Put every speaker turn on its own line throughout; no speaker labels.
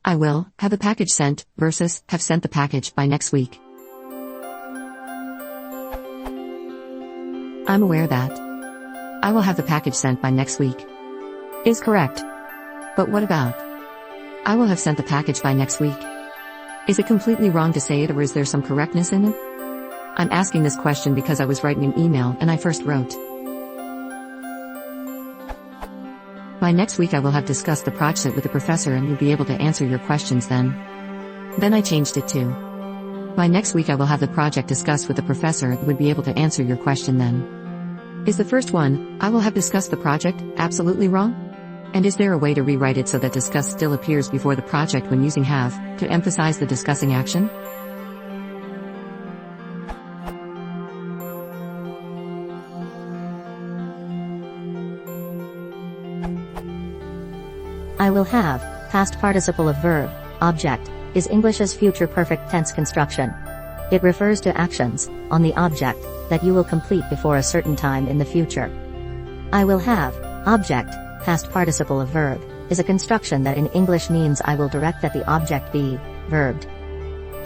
I will have the package sent versus have sent the package by next week. I'm aware that I will have the package sent by next week is correct. But what about I will have sent the package by next week? Is it completely wrong to say it, or is there some correctness in it? I'm asking this question because I was writing an email and I first wrote, by next week I will have discussed the project with the professor and will be able to answer your questions then. Then I changed it to, by next week I will have the project discussed with the professor and would be able to answer your question then. Is the first one, I will have discussed the project, absolutely wrong? And is there a way to rewrite it so that discuss still appears before the project when using have, to emphasize the discussing action?
I will have, past participle of verb, object, is English's future perfect tense construction. It refers to actions, on the object, that you will complete before a certain time in the future. I will have, object, past participle of verb, is a construction that in English means I will direct that the object be, verbed.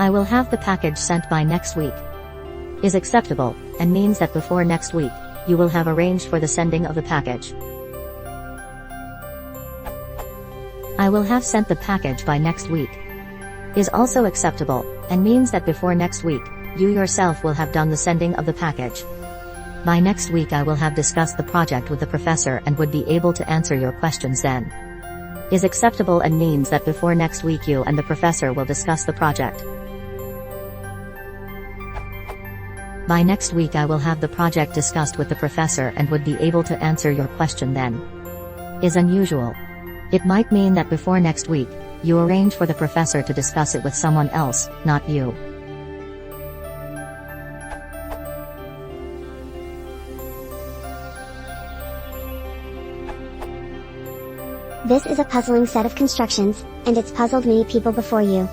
I will have the package sent by next week. Is acceptable, and means that before next week, you will have arranged for the sending of the package. I will have sent the package by next week. Is also acceptable, and means that before next week, you yourself will have done the sending of the package. By next week I will have discussed the project with the professor and would be able to answer your questions then. Is acceptable and means that before next week you and the professor will discuss the project. By next week I will have the project discussed with the professor and would be able to answer your question then. Is unusual. It might mean that before next week, you arrange for the professor to discuss it with someone else, not you.
This is a puzzling set of constructions, and it's puzzled many people before you.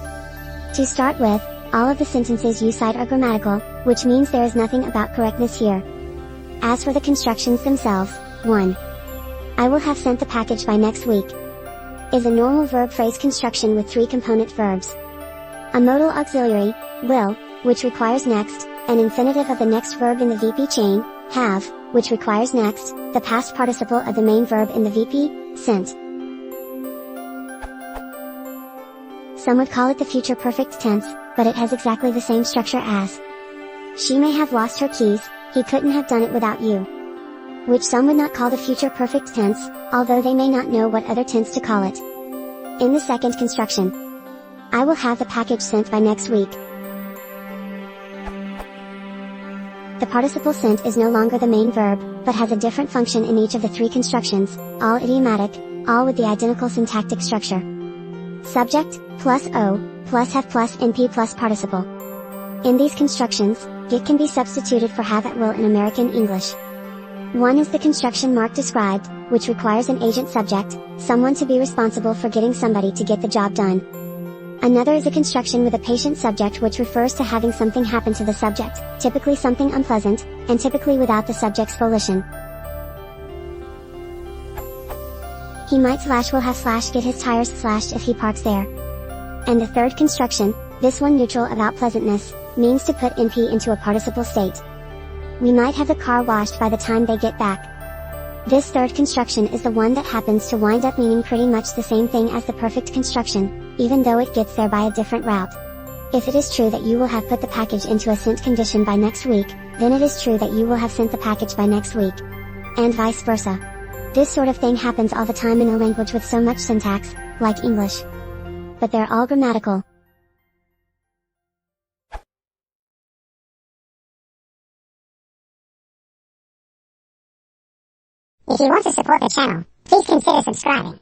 To start with, all of the sentences you cite are grammatical, which means there is nothing about correctness here. As for the constructions themselves, 1. I will have sent the package by next week is a normal verb phrase construction with 3 component verbs. A modal auxiliary, will, which requires next, an infinitive of the next verb in the VP chain, have, which requires next, the past participle of the main verb in the VP, sent. Some would call it the future perfect tense, but it has exactly the same structure as. She may have lost her keys, he couldn't have done it without you. Which some would not call the future perfect tense, although they may not know what other tense to call it. In the second construction, I will have the package sent by next week. The participle sent is no longer the main verb, but has a different function in each of the 3 constructions, all idiomatic, all with the identical syntactic structure. Subject, plus O, plus have plus NP plus participle. In these constructions, get can be substituted for have at will in American English. One is the construction Mark described, which requires an agent subject, someone to be responsible for getting somebody to get the job done. Another is a construction with a patient subject, which refers to having something happen to the subject, typically something unpleasant, and typically without the subject's volition. He might / will have / get his tires slashed if he parks there. And the third construction, this one neutral about pleasantness, means to put NP into a participle state. We might have the car washed by the time they get back. This third construction is the one that happens to wind up meaning pretty much the same thing as the perfect construction, even though it gets there by a different route. If it is true that you will have put the package into a sent condition by next week, then it is true that you will have sent the package by next week. And vice versa. This sort of thing happens all the time in a language with so much syntax, like English. But they're all grammatical.
If you want to support the channel, please consider subscribing.